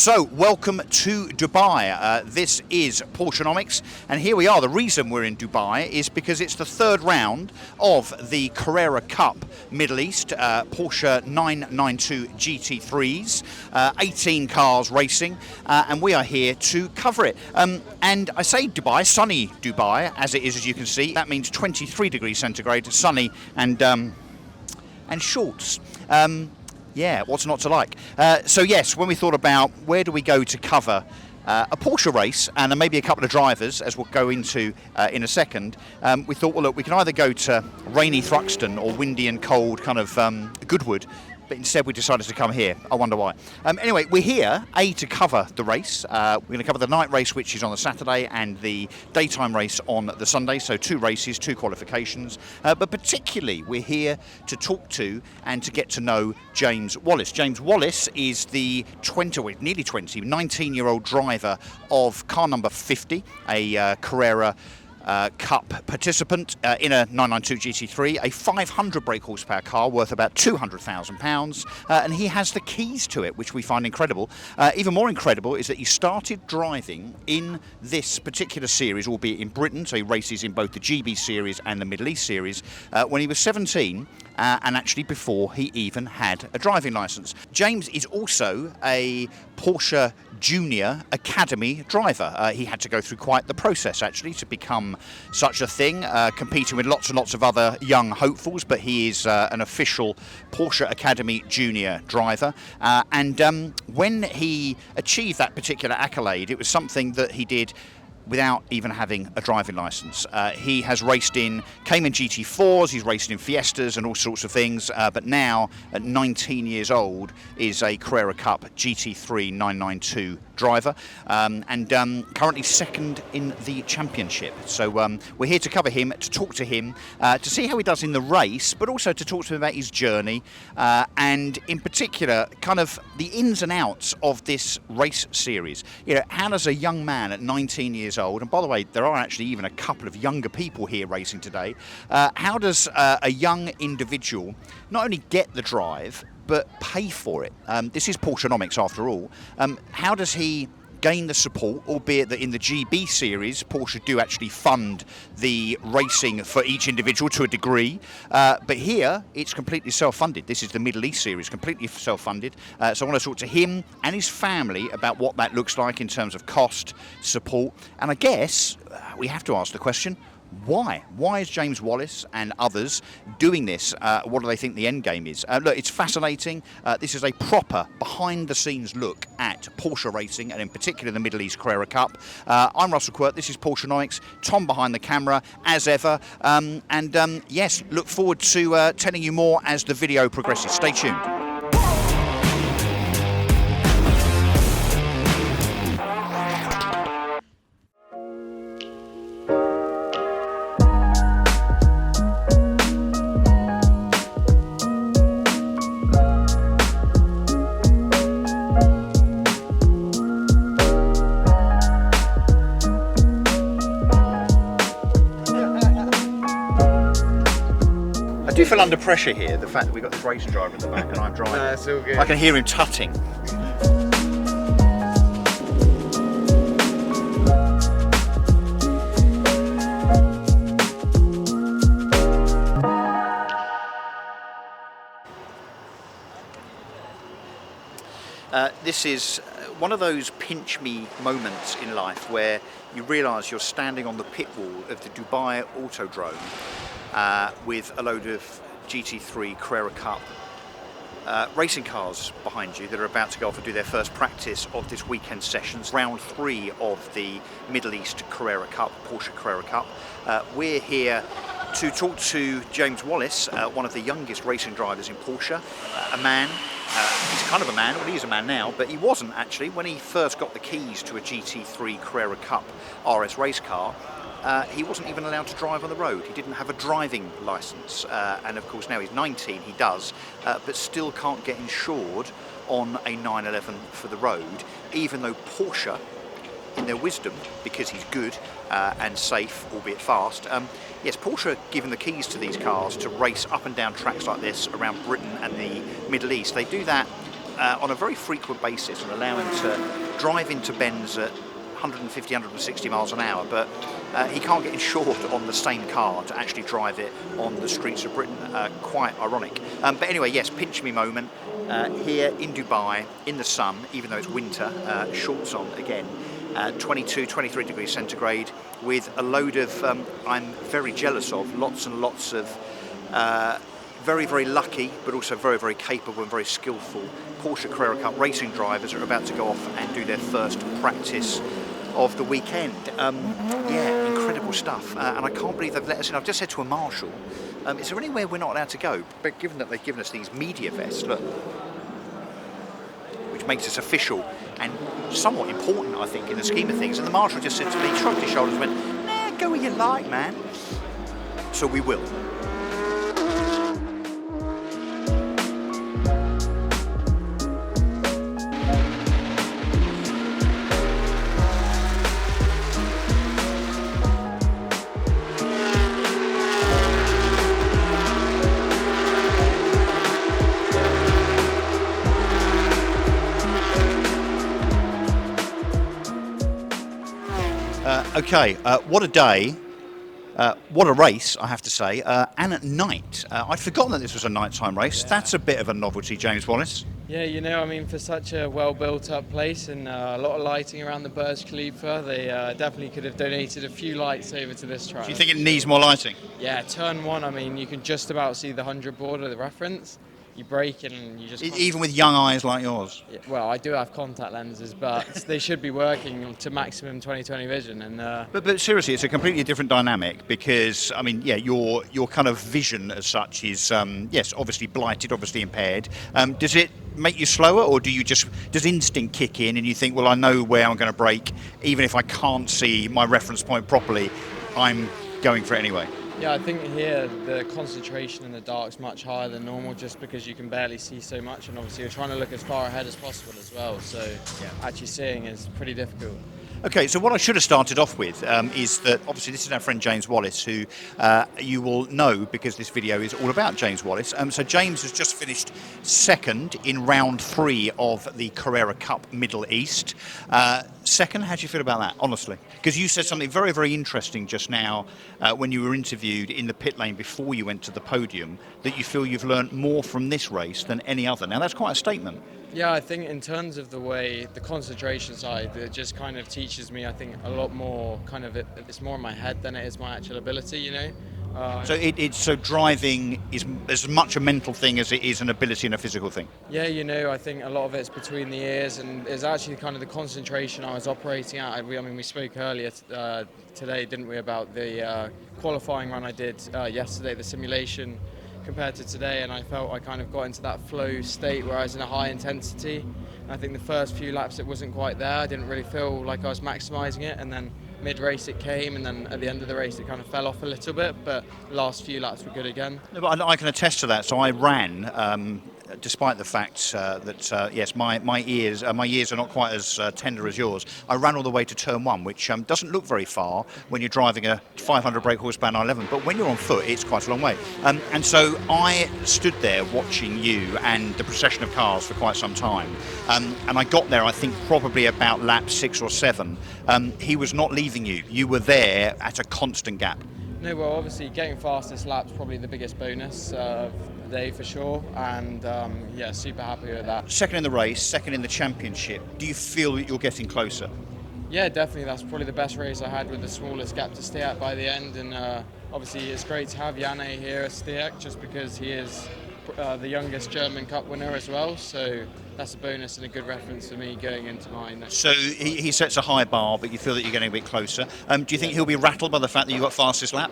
So, welcome to Dubai. This is Porschenomics, and here we are. The reason we're in Dubai is because it's the third round of the Carrera Cup Middle East, Porsche 992 GT3s, 18 cars racing, and we are here to cover it. And I say Dubai, sunny Dubai, as it is, as you can see. That means 23 degrees centigrade, sunny, and shorts. Yeah, what's not to like? So yes, when we thought about where do we go to cover a Porsche race and then maybe a couple of drivers, as we'll go into in a second, we thought, well, look, we can either go to rainy Thruxton or windy and cold kind of Goodwood, but instead we decided to come here. I wonder why. Anyway, we're here, to cover the race. We're going to cover the night race, which is on the Saturday, and the daytime race on the Sunday. So 2 races, 2 qualifications. But particularly, we're here to talk to and to get to know James Wallis. James Wallis is the 19-year-old driver of car number 50, a Carrera Cup participant in a 992 GT3, a 500 brake horsepower car worth about £200,000, and he has the keys to it, which we find incredible. Even more incredible is that he started driving in this particular series, albeit in Britain, so he races in both the GB series and the Middle East series, when he was 17, and actually before he even had a driving licence. James is also a Porsche Junior Academy driver. He had to go through quite the process, actually, to become such a thing, competing with lots and lots of other young hopefuls, but he is an official Porsche Academy Junior driver. And when he achieved that particular accolade, it was something that he did without even having a driving licence. He has raced in Cayman GT4s, he's raced in Fiestas and all sorts of things, but now, at 19 years old, is a Carrera Cup GT3 992 driver, and currently second in the championship. So we're here to cover him, to talk to him, to see how he does in the race, but also to talk to him about his journey, and in particular, kind of the ins and outs of this race series. You know, how does a young man at 19 years old, and by the way, there are actually even a couple of younger people here racing today, how does a young individual not only get the drive, but pay for it? This is Porschenomics after all. How does he gain the support, albeit that in the GB series, Porsche do actually fund the racing for each individual to a degree, but here it's completely self-funded. This is the Middle East series, completely self-funded. So I want to talk to him and his family about what that looks like in terms of cost, support, and I guess we have to ask the question, why? Why is James Wallis and others doing this? What do they think the end game is? Look, it's fascinating. This is a proper behind-the-scenes look at Porsche racing, and in particular the Middle East Carrera Cup. I'm Russell Quirk, this is Porschenomics, Tom behind the camera, as ever. Yes, look forward to telling you more as the video progresses. Stay tuned. I do feel under pressure here, the fact that we've got this racing driver in the back and I'm driving. No, it's all good. I can hear him tutting. This is one of those pinch me moments in life where you realise you're standing on the pit wall of the Dubai Autodrome with a load of GT3 Carrera Cup racing cars behind you that are about to go off and do their first practice of this weekend sessions, round 3 of the Middle East Carrera Cup, Porsche Carrera Cup. We're here to talk to James Wallis, one of the youngest racing drivers in Porsche, a man. He's kind of a man, well he is a man now, but he wasn't actually when he first got the keys to a GT3 Carrera Cup RS race car. He wasn't even allowed to drive on the road. He didn't have a driving licence, and of course now he's 19, he does, but still can't get insured on a 911 for the road, even though Porsche, in their wisdom, because he's good and safe, albeit fast, yes, Porsche given the keys to these cars to race up and down tracks like this around Britain and the Middle East. They do that on a very frequent basis and allow him to drive into bends at 150, 160 miles an hour, but he can't get insured on the same car to actually drive it on the streets of Britain. Quite ironic. But anyway, yes, pinch me moment here in Dubai in the sun, even though it's winter, shorts on again. 22, 23 degrees centigrade with a load of, I'm very jealous of, lots and lots of very, very lucky, but also very, very capable and very skillful Porsche Carrera Cup racing drivers are about to go off and do their first practice of the weekend. Yeah, incredible stuff. And I can't believe they've let us in. I've just said to a marshal, is there anywhere we're not allowed to go? But given that they've given us these media vests, look, which makes us official and somewhat important, I think, in the scheme of things. And the marshal just said to me, shrugged his shoulders and went, nah, go where you like, man. So we will. Okay, what a day, what a race, I have to say, and at night. I'd forgotten that this was a nighttime race. Yeah. That's a bit of a novelty, James Wallis. Yeah, you know, I mean, for such a well-built-up place and a lot of lighting around the Burj Khalifa, they definitely could have donated a few lights over to this track. Do you think it needs more lighting? Yeah, turn one, I mean, you can just about see the 100 board of the reference. You brake and you just... Even with young eyes like yours? Yeah, well, I do have contact lenses, but they should be working to maximum 20/20 vision. And But seriously, it's a completely different dynamic because, I mean, yeah, your kind of vision as such is, yes, obviously blighted, obviously impaired. Does it make you slower, or does instinct kick in and you think, well, I know where I'm going to brake, even if I can't see my reference point properly, I'm going for it anyway? Yeah, I think here the concentration in the dark is much higher than normal just because you can barely see so much, and obviously you're trying to look as far ahead as possible as well, so yeah, actually seeing is pretty difficult. Okay, so what I should have started off with is that obviously this is our friend James Wallis, who you will know because this video is all about James Wallis. So James has just finished second in round 3 of the Carrera Cup Middle East. Second, how do you feel about that, honestly? Because you said something very, very interesting just now when you were interviewed in the pit lane before you went to the podium, that you feel you've learned more from this race than any other. Now, that's quite a statement. Yeah, I think in terms of the way, the concentration side, it just kind of teaches me, I think, a lot more, kind of, it's more in my head than it is my actual ability, you know? So driving is as much a mental thing as it is an ability and a physical thing? Yeah, you know, I think a lot of it's between the ears, and it's actually kind of the concentration I was operating at. I mean, we spoke earlier today, didn't we, about the qualifying run I did yesterday, the simulation, compared to today, and I felt I kind of got into that flow state where I was in a high intensity. And I think the first few laps it wasn't quite there. I didn't really feel like I was maximising it, and then mid-race it came, and then at the end of the race it kind of fell off a little bit, but the last few laps were good again. No, but I can attest to that. So I ran, despite the fact that yes, my ears are not quite as tender as yours. I ran all the way to turn 1, which doesn't look very far when you're driving a 500 brake horsepower 911, but when you're on foot it's quite a long way. And so I stood there watching you and the procession of cars for quite some time, and I got there I think probably about lap 6 or 7. He was not leaving you. You were there at a constant gap. No, well, obviously getting fastest lap's probably the biggest bonus of the day for sure, and yeah, super happy with that. Second in the race, second in the championship. Do you feel that you're getting closer? Yeah, definitely. That's probably the best race I had with the smallest gap to stay at by the end, and obviously it's great to have Janne here at Stiek just because he is the youngest German Cup winner as well, so that's a bonus and a good reference for me going into mine. So he sets a high bar, but you feel that you're getting a bit closer. Do you think he'll be rattled by the fact that you got fastest lap?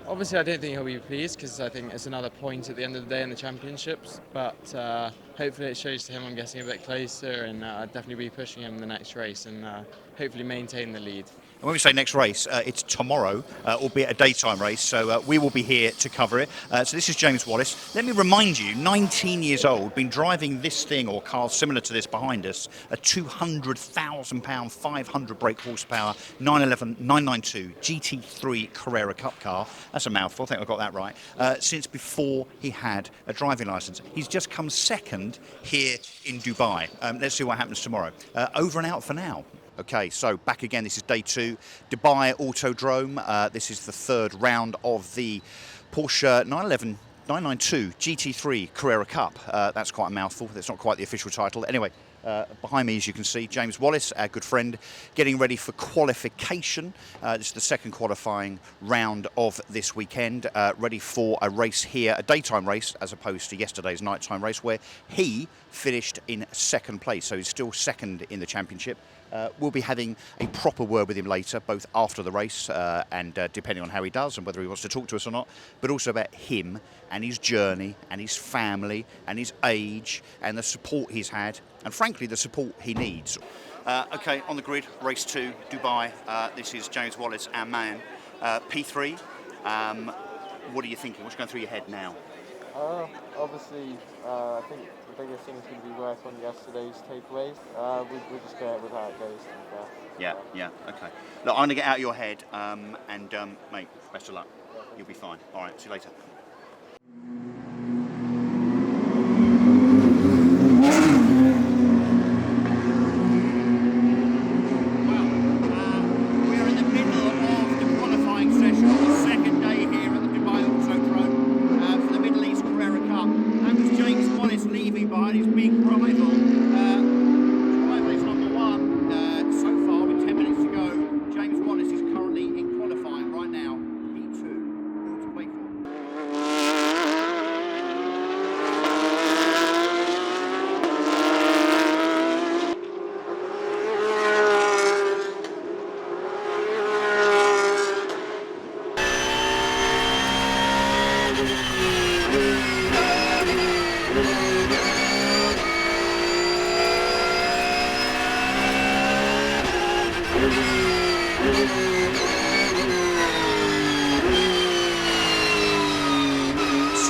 Obviously I don't think he'll be pleased because I think it's another point at the end of the day in the championships, but hopefully it shows to him I'm getting a bit closer, and I'll definitely be pushing him in the next race and hopefully maintain the lead. And when we say next race, it's tomorrow, albeit a daytime race, so we will be here to cover it. So this is James Wallis. Let me remind you, 19 years old, been driving this thing, or cars similar to this behind us, a £200,000, 500 brake horsepower, 992 GT3 Carrera Cup car. That's a mouthful, I think I got that right. Since before he had a driving licence. He's just come second weekend here in Dubai. Let's see what happens tomorrow. Over and out for now. Okay, so back again. This is day 2, Dubai Autodrome. This is the third round of the Porsche 992 GT3 Carrera Cup. That's quite a mouthful. That's not quite the official title. Anyway, behind me, as you can see, James Wallis, our good friend, getting ready for qualification. This is the second qualifying round of this weekend, ready for a race here, a daytime race, as opposed to yesterday's nighttime race, where he finished in second place. So he's still second in the championship. We'll be having a proper word with him later, both after the race and depending on how he does and whether he wants to talk to us or not, but also about him and his journey and his family and his age and the support he's had and, frankly, the support he needs. Okay, on the grid, race 2, Dubai. This is James Wallis, our man. P3, what are you thinking? What's going through your head now? Obviously, I think the biggest thing is going to be work on yesterday's takeaways. We'll just go with how it goes. Yeah, okay. Look, I'm going to get out of your head and, mate, best of luck. You'll be fine. All right, see you later.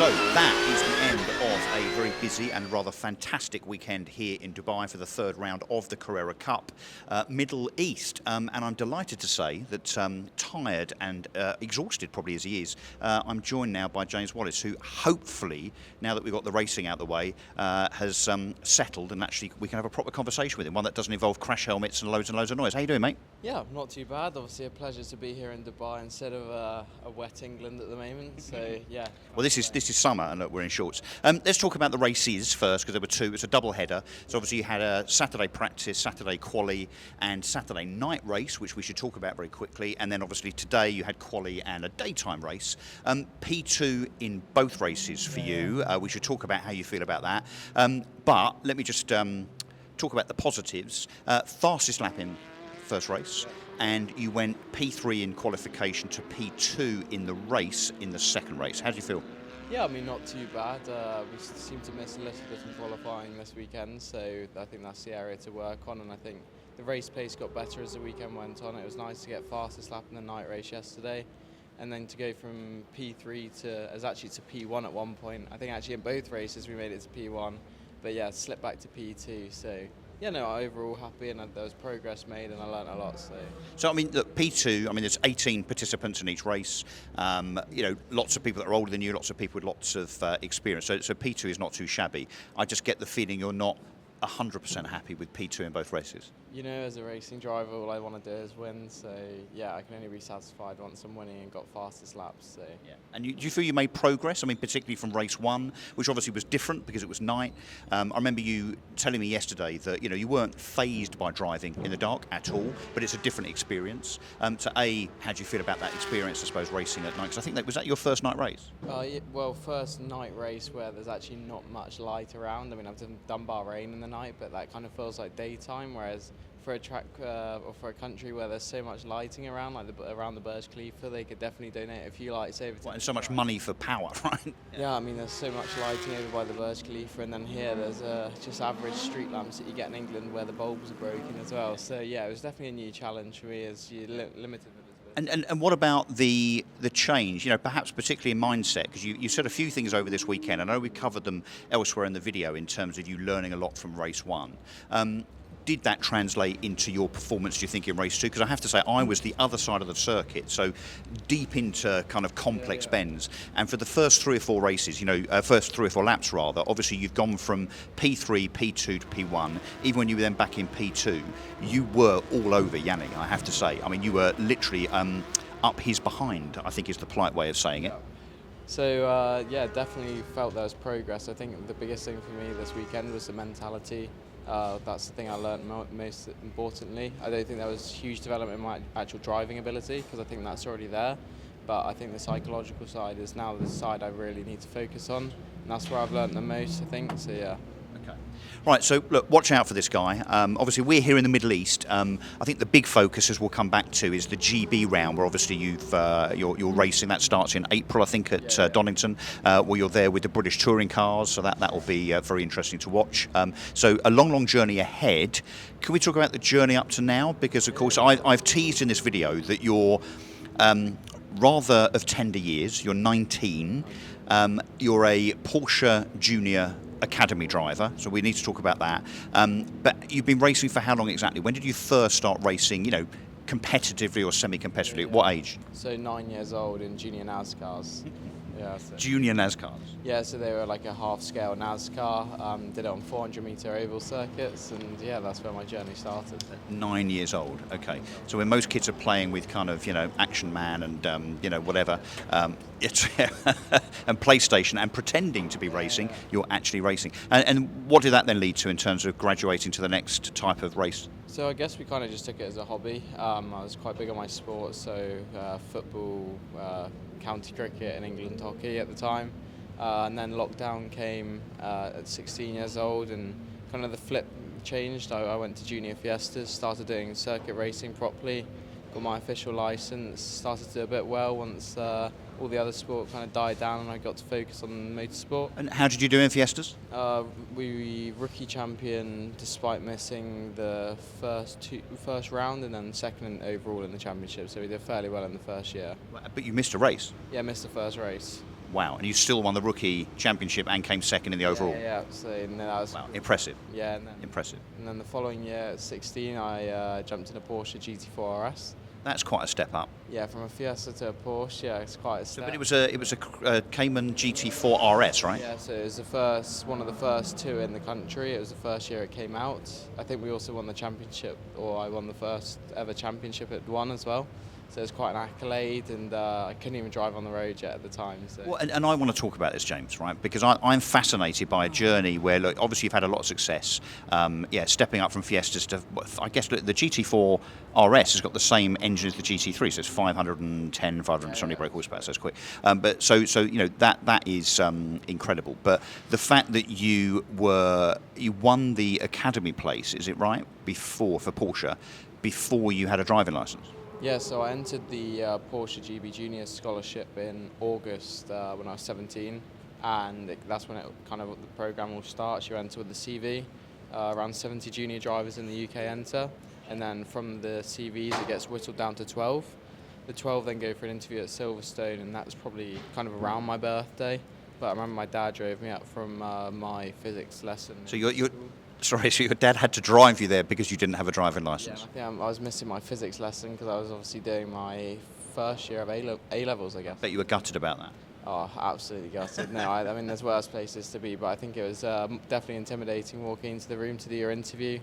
So that is the end of a very busy and rather fantastic weekend here in Dubai for the third round of the Carrera Cup, Middle East. And I'm delighted to say that, tired and exhausted probably as he is, I'm joined now by James Wallis, who hopefully, now that we've got the racing out the way, has settled and actually we can have a proper conversation with him, one that doesn't involve crash helmets and loads of noise. How you doing, mate? Yeah, not too bad. Obviously a pleasure to be here in Dubai instead of a wet England at the moment. So yeah. Well, this is summer, and look, we're in shorts. Let's talk about the races first, because there were two. It's a double header. So obviously you had a Saturday practice, Saturday quali, and Saturday night race, which we should talk about very quickly. And then obviously today you had quali and a daytime race. P2 in both races for you. We should talk about how you feel about that. But let me just talk about the positives. Fastest lap in first race, and you went P3 in qualification to P2 in the race in the second race. How do you feel? Yeah, I mean, not too bad. We seem to miss a little bit in qualifying this weekend, so I think that's the area to work on, and I think the race pace got better as the weekend went on. It was nice to get fastest lap in the night race yesterday, and then to go from P3 to P1 at one point. I think actually in both races we made it to P1, but yeah, slipped back to P2, so yeah, no, overall happy, and there was progress made, and I learned a lot. So I mean, look, P2. I mean, there's 18 participants in each race. You know, lots of people that are older than you, lots of people with lots of experience. So P2 is not too shabby. I just get the feeling you're not 100% happy with P2 in both races. You know, as a racing driver, all I want to do is win. So yeah, I can only be satisfied once I'm winning and got fastest laps. So yeah. And do you feel you made progress? I mean, particularly from race 1, which obviously was different because it was night. I remember you telling me yesterday that you weren't fazed by driving in the dark at all, but it's a different experience. So how do you feel about that experience? I suppose racing at night. Because I think was that your first night race? Yeah, well, first night race where there's actually not much light around. I mean, I've done Bahrain in the night, but that kind of feels like daytime, whereas for a track or for a country where there's so much lighting around, like around the Burj Khalifa, they could definitely donate a few lights over to and so much money for power, right? Yeah, I mean, there's so much lighting over by the Burj Khalifa, and then here there's just average street lamps that you get in England where the bulbs are broken as well. So yeah, it was definitely a new challenge for me as you limited it. And what about the change, perhaps particularly in mindset? Because you said a few things over this weekend. I know we covered them elsewhere in the video in terms of you learning a lot from race 1. did that translate into your performance, do you think, in race 2? Because I have to say, I was the other side of the circuit, so deep into kind of complex bends. And for the first 3 or 4 races, first 3 or 4 laps rather, obviously you've gone from P3, P2 to P1. Even when you were then back in P2, you were all over Yanni, I have to say. I mean, you were literally up his behind, I think is the polite way of saying it. So, definitely felt there was progress. I think the biggest thing for me this weekend was the mentality. That's the thing I learned most importantly. I don't think there was huge development in my actual driving ability, because I think that's already there. But I think the psychological side is now the side I really need to focus on. And that's where I've learned the most, I think. So, yeah. Okay. Right, so look, watch out for this guy. Obviously, we're here in the Middle East. I think the big focus, as we'll come back to, is the GB round, where obviously you're racing. That starts in April, I think, at Donington, where you're there with the British touring cars. So that will be very interesting to watch. So a long journey ahead. Can we talk about the journey up to now? Because of course, I've teased in this video that you're rather of tender years. You're 19. You're a Porsche Junior Academy driver, so we need to talk about that. But you've been racing for how long exactly? When did you first start racing, competitively or semi-competitively? At what age? So 9 years old in junior NASCARs. Yeah. So. Junior NASCARs? Yeah, so they were like a half-scale NASCAR. Did it on 400-meter oval circuits, and yeah, that's where my journey started. 9 years old. Okay. So when most kids are playing with kind of Action Man and whatever, and PlayStation and pretending to be racing, you're actually racing. And what did that then lead to in terms of graduating to the next type of race? So I guess we kind of just took it as a hobby. I was quite big on my sports, so football, county cricket and England hockey at the time. And then lockdown came at 16 years old, and kind of the flip changed. I went to Junior Fiestas, started doing circuit racing properly, got my official license, started to do a bit well once all the other sport kind of died down and I got to focus on motorsport. And how did you do in Fiestas? We rookie champion despite missing the first round, and then second overall in the championship, so we did fairly well in the first year. But you missed a race? Yeah, missed the first race. Wow, and you still won the rookie championship and came second in the overall? Yeah, so that was... Wow, impressive. Yeah. Impressive. And then the following year at 16, I jumped in a Porsche GT4 RS. That's quite a step up. Yeah, from a Fiesta to a Porsche, yeah, it's quite a step. But it was a Cayman GT4 RS, right? Yeah, so it was one of the first 2 in the country. It was the first year it came out. I think we also won the championship, or I won the first ever championship at one as well. So it's quite an accolade, and I couldn't even drive on the road yet at the time. So. Well, and I want to talk about this, James, right? Because I'm fascinated by a journey where, look, obviously you've had a lot of success. Stepping up from Fiestas to, I guess, look, the GT4 RS has got the same engine as the GT3, so it's 570 brake horsepower, so it's quick. But that is incredible. But the fact that you won the academy place, is it right, for Porsche, before you had a driving license? Yeah, so I entered the Porsche GB Junior Scholarship in August when I was 17, and that's when the program will start. You enter with the CV, around 70 junior drivers in the UK enter, and then from the CVs it gets whittled down to 12. The 12 then go for an interview at Silverstone, and that was probably kind of around my birthday. But I remember my dad drove me up from my physics lesson. So so your dad had to drive you there because you didn't have a driving license? Yeah, I was missing my physics lesson because I was obviously doing my first year of A-levels, I guess. Bet you were gutted about that. Oh, absolutely gutted. No, I mean, there's worse places to be, but I think it was definitely intimidating walking into the room to do your interview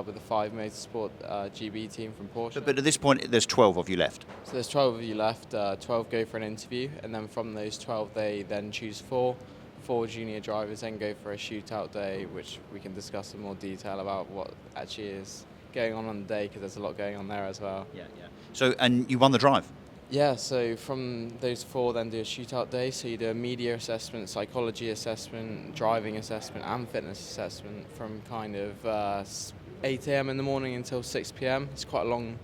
with the 5 Motorsport GB team from Porsche. But at this point, there's 12 of you left. So there's 12 of you left. 12 go for an interview, and then from those 12, they then choose 4 junior drivers, then go for a shootout day, which we can discuss in more detail about what actually is going on the day, because there's a lot going on there as well. Yeah. So, and you won the drive? Yeah, so from those 4 then do a shootout day, so you do a media assessment, psychology assessment, driving assessment and fitness assessment from kind of 8 a.m. in the morning until 6 p.m. It's quite a long,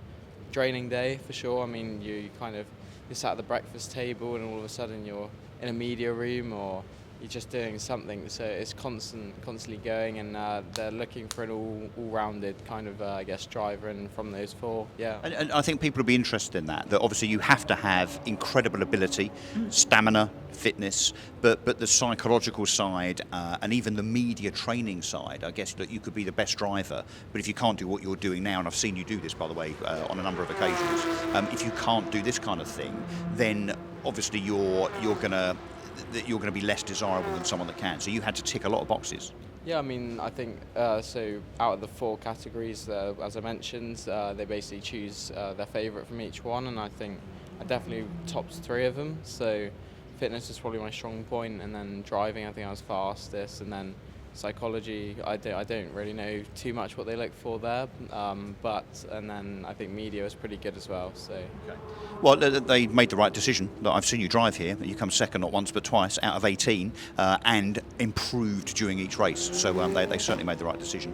draining day for sure. I mean, you're sat at the breakfast table and all of a sudden you're in a media room, or you're just doing something, so it's constantly going, and they're looking for an all-rounded kind of, I guess, driver, and from those four, yeah. And I think people will be interested in that obviously you have to have incredible ability, stamina, fitness, but the psychological side and even the media training side, I guess that you could be the best driver, but if you can't do what you're doing now, and I've seen you do this, by the way, on a number of occasions, if you can't do this kind of thing, then obviously you're going to be less desirable than someone that can. So you had to tick a lot of boxes. Yeah, I mean, I think so. Out of the four categories, as I mentioned, they basically choose their favourite from each one, and I think I definitely topped three of them. So fitness is probably my strong point, and then driving, I think I was fastest, and then psychology, I don't really know too much what they look for there, and then I think media is pretty good as well. So. Okay. Well, they made the right decision. I've seen you drive here. You come second not once but twice out of 18, and improved during each race. So they certainly made the right decision.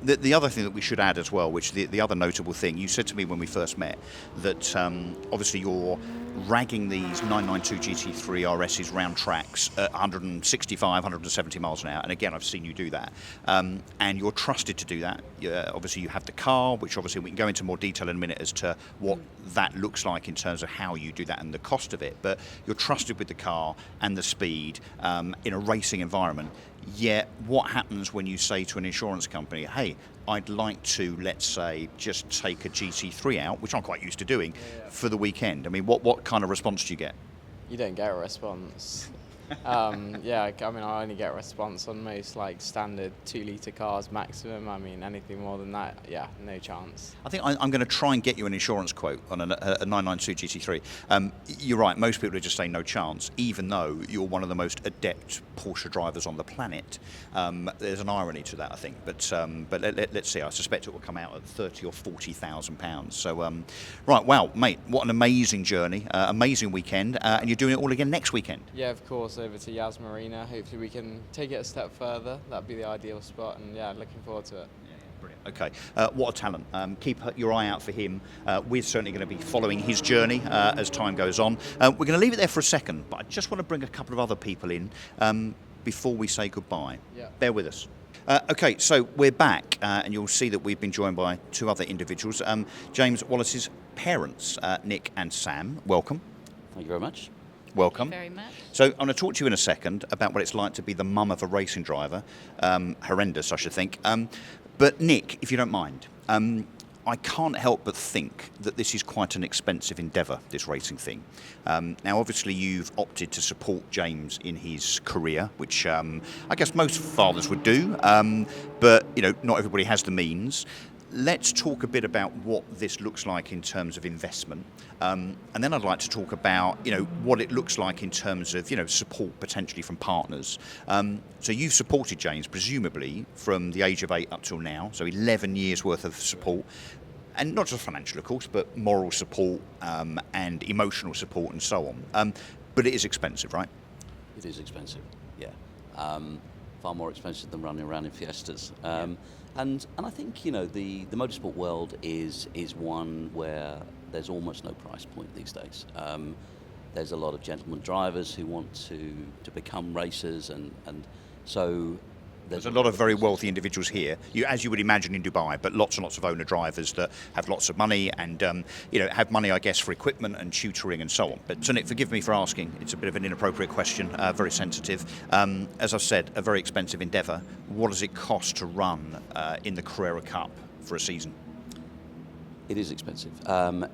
The other thing that we should add as well, which the other notable thing, you said to me when we first met that obviously you're ragging these 992 GT3 RS's round tracks at 165, 170 miles an hour, and again I've seen you do that, and you're trusted to do that. Obviously you have the car, which obviously we can go into more detail in a minute as to what that looks like in terms of how you do that and the cost of it, but you're trusted with the car and the speed in a racing environment. Yet what happens when you say to an insurance company, hey, I'd like to, let's say, just take a GT3 out, which I'm quite used to doing, for the weekend? I mean, what kind of response do you get? You don't get a response. I mean, I only get a response on most like standard 2-litre cars maximum. I mean, anything more than that, yeah, no chance. I think I'm going to try and get you an insurance quote on a 992 GT3. You're right, most people are just saying no chance, even though you're one of the most adept Porsche drivers on the planet. There's an irony to that, I think, but let's see. I suspect it will come out at £30,000 or £40,000. So, right, wow, mate, what an amazing journey, amazing weekend, and you're doing it all again next weekend. Yeah, of course. Over to Yas Marina. Hopefully we can take it a step further. That'd be the ideal spot, and yeah, looking forward to it. Brilliant. Okay, what a talent. Keep your eye out for him. We're certainly going to be following his journey as time goes on. We're going to leave it there for a second, but I just want to bring a couple of other people in before we say goodbye. Yeah. Bear with us. Okay, so we're back, and you'll see that we've been joined by two other individuals. James Wallis's parents, Nick and Sam. Welcome. Thank you very much. Welcome. Thank you very much. So I'm going to talk to you in a second about what it's like to be the mum of a racing driver. Horrendous, I should think. But Nick, if you don't mind, I can't help but think that this is quite an expensive endeavour, this racing thing. Now, obviously, you've opted to support James in his career, which I guess most fathers would do, but not everybody has the means. Let's talk a bit about what this looks like in terms of investment, and then I'd like to talk about what it looks like in terms of support potentially from partners. So you've supported James presumably from the age of 8 up till now, so 11 years worth of support, and not just financial, of course, but moral support and emotional support and so on. But it is expensive, right? It is expensive, yeah. Far more expensive than running around in Fiestas. And I think the motorsport world is one where there's almost no price point these days. There's a lot of gentleman drivers who want to become racers, and so there's a lot of very wealthy individuals here, as you would imagine in Dubai, but lots and lots of owner drivers that have lots of money and have money, I guess, for equipment and tutoring and so on. But so Nick, forgive me for asking. It's a bit of an inappropriate question, very sensitive. As I've said, a very expensive endeavour. What does it cost to run in the Carrera Cup for a season? It is expensive.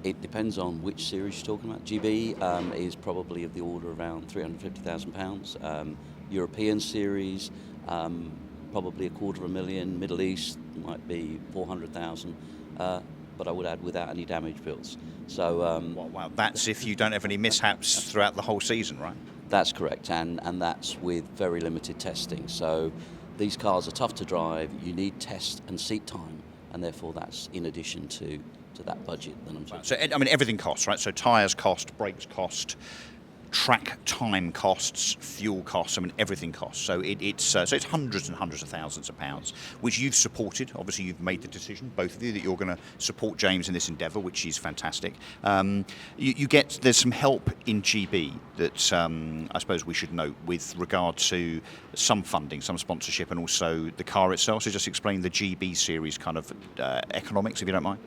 It depends on which series you're talking about. GB is probably of the order around £350,000. European series, probably $250,000. Middle East might be 400,000. But I would add without any damage bills. So wow, that's if you don't have any mishaps throughout the whole season, right? That's correct, and that's with very limited testing. So these cars are tough to drive. You need test and seat time, and therefore that's in addition to that budget that I'm talking about. So I mean, everything costs, right? So tyres cost, brakes cost. track time costs, fuel costs, I mean everything costs. So it's hundreds and hundreds of thousands of pounds, which you've supported. Obviously, you've made the decision, both of you, that you're going to support James in this endeavour, which is fantastic. There's some help in GB that I suppose we should note with regard to some funding, some sponsorship, and also the car itself. So just explain the GB series kind of economics, if you don't mind.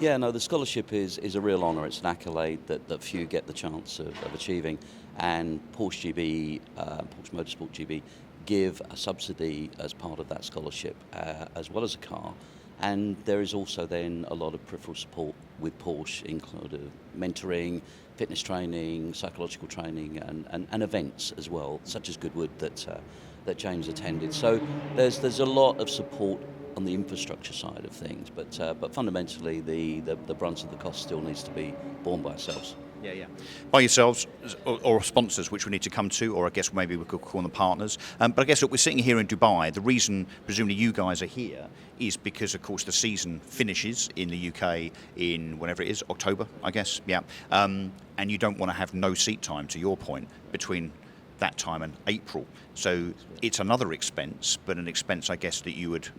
Yeah, no, the scholarship is a real honour. It's an accolade that few get the chance of achieving. And Porsche GB, Porsche Motorsport GB, give a subsidy as part of that scholarship, as well as a car. And there is also then a lot of peripheral support with Porsche, including mentoring, fitness training, psychological training, and events as well, such as Goodwood that James attended. So there's a lot of support on the infrastructure side of things, but fundamentally the brunt of the cost still needs to be borne by ourselves. Yeah. By yourselves or sponsors, which we need to come to, or I guess maybe we could call them partners. But I guess, look, we're sitting here in Dubai. The reason, presumably, you guys are here is because, of course, the season finishes in the UK in whenever it is, October, I guess. Yeah. And you don't want to have no seat time, to your point, between that time and April. So it's another expense, but an expense, I guess, that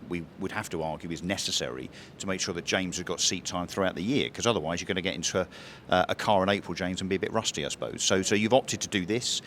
we would have to argue is necessary to make sure that James has got seat time throughout the year, because otherwise you're going to get into a car in April, James, and be a bit rusty, I suppose. So you've opted to do this.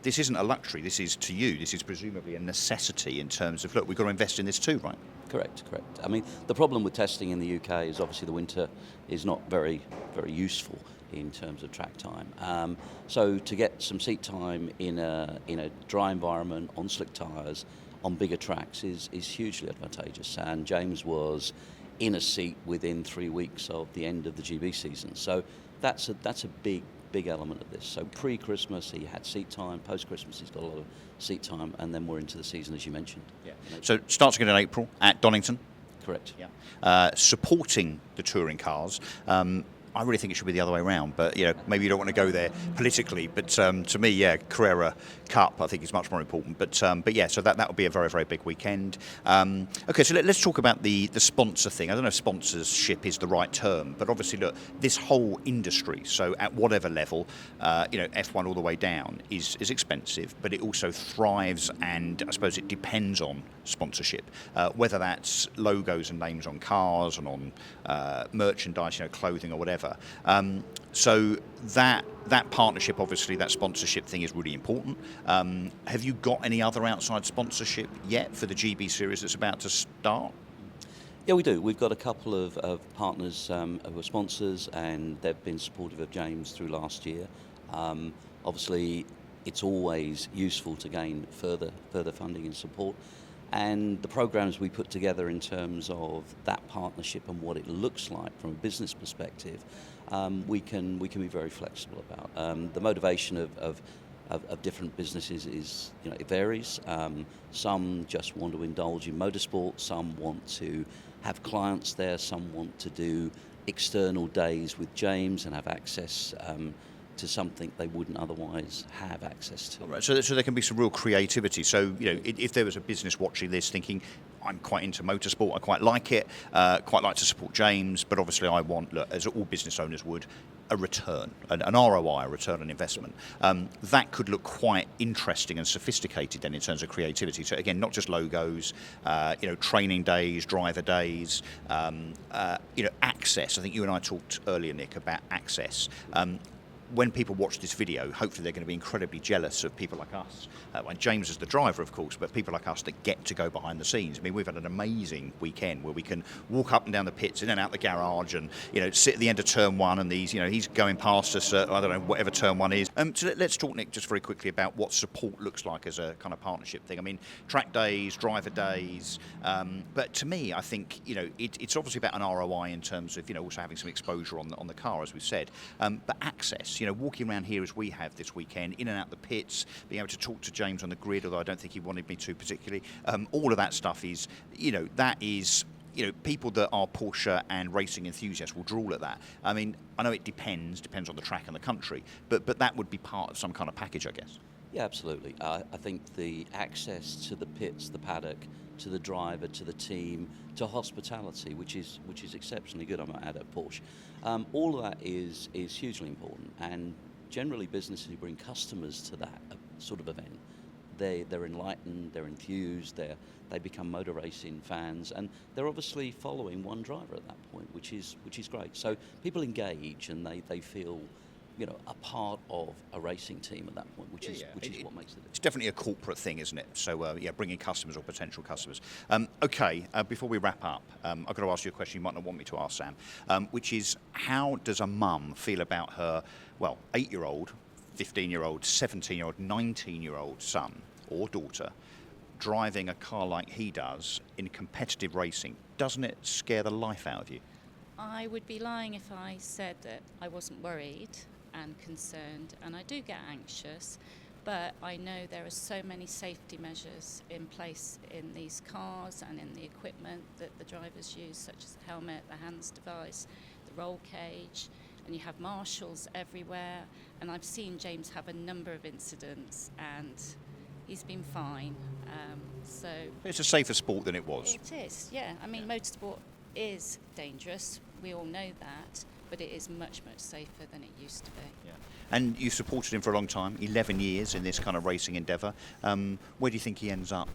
This isn't a luxury. This is, to you, this is presumably a necessity in terms of, look, we've got to invest in this too, right? Correct. I mean, the problem with testing in the UK is obviously the winter is not very, very useful in terms of track time. So to get some seat time in a dry environment, on slick tyres, on bigger tracks is hugely advantageous. And James was in a seat within 3 weeks of the end of the GB season. So that's a big element of this. So pre-Christmas he had seat time, post-Christmas he's got a lot of seat time, and then we're into the season, as you mentioned. Yeah. So it starts again in April at Donington. Correct. Yeah. Supporting the touring cars. I really think it should be the other way around, but maybe you don't want to go there politically. But to me, Carrera Cup I think is much more important. But yeah, so that will be a very, very big weekend. Okay, so let's talk about the sponsor thing. I don't know if sponsorship is the right term, but obviously, look, this whole industry, so at whatever level, F1 all the way down is expensive, but it also thrives, and I suppose it depends on sponsorship, whether that's logos and names on cars and on merchandise, clothing or whatever. So that partnership, obviously, that sponsorship thing is really important. Have you got any other outside sponsorship yet for the GB series that's about to start? Yeah, we do. We've got a couple of partners who are sponsors, and they've been supportive of James through last year. Obviously, it's always useful to gain further funding and support. And the programs we put together in terms of that partnership and what it looks like from a business perspective, we can be very flexible about. The motivation of different businesses is, it varies. Some just want to indulge in motorsport, some want to have clients there, some want to do external days with James and have access to something they wouldn't otherwise have access to. Right, so there can be some real creativity. So, if there was a business watching this thinking, I'm quite into motorsport, I quite like it, quite like to support James, but obviously I want, look, as all business owners would, a return, an ROI, a return on investment. That could look quite interesting and sophisticated then in terms of creativity. So again, not just logos, training days, driver days, access. I think you and I talked earlier, Nick, about access. When people watch this video, hopefully they're going to be incredibly jealous of people like us. And James is the driver, of course, but people like us that get to go behind the scenes. I mean, we've had an amazing weekend where we can walk up and down the pits, in and out the garage, and sit at the end of turn one, and he's going past us at, I don't know, whatever turn one is. So let's talk, Nick, just very quickly about what support looks like as a kind of partnership thing. I mean, track days, driver days, but to me, I think it's obviously about an ROI in terms of also having some exposure on the car, as we've said, but access. Walking around here as we have this weekend, in and out the pits, being able to talk to James on the grid, although I don't think he wanted me to particularly. All of that stuff is, that is, people that are Porsche and racing enthusiasts will drool at that. I mean, I know it depends on the track and the country, but that would be part of some kind of package, I guess. Yeah, absolutely. I think the access to the pits, the paddock, to the driver, to the team, to hospitality, which is exceptionally good, I might add, at Porsche. All of that is hugely important, and generally businesses who bring customers to that sort of event, they're enlightened, they're enthused, they become motor racing fans, and they're obviously following one driver at that point, which is great. So people engage and they feel, you know, a part of a racing team at that point, which is what makes it. It's definitely a corporate thing, isn't it? So bringing customers or potential customers. Before we wrap up, I've got to ask you a question you might not want me to ask, Sam, which is, how does a mum feel about her, 8-year-old, 15-year-old, 17-year-old, 19-year-old son or daughter driving a car like he does in competitive racing? Doesn't it scare the life out of you? I would be lying if I said that I wasn't worried and concerned, and I do get anxious, but I know there are so many safety measures in place in these cars and in the equipment that the drivers use, such as the helmet, the hands device, the roll cage, and you have marshals everywhere. And I've seen James have a number of incidents, and he's been fine. So it's a safer sport than it was. it is, yeah. I mean, motorsport is dangerous. We all know that, but it is much, much safer than it used to be. Yeah. And you supported him for a long time, 11 years in this kind of racing endeavour. Where do you think he ends up?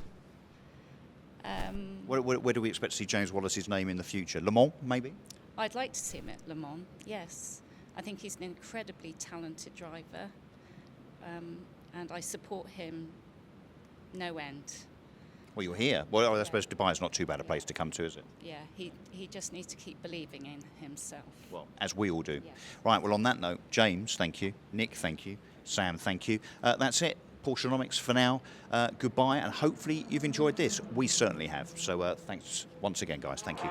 Where do we expect to see James Wallis's name in the future? Le Mans, maybe? I'd like to see him at Le Mans, yes. I think he's an incredibly talented driver, and I support him no end. Well, you're here. Well, I suppose Dubai's not too bad a place to come to, is it? Yeah, he just needs to keep believing in himself. Well, as we all do. Yes. Right, well, on that note, James, thank you. Nick, thank you. Sam, thank you. That's it. Porschenomics for now. Goodbye, and hopefully you've enjoyed this. We certainly have. So thanks once again, guys. Thank you.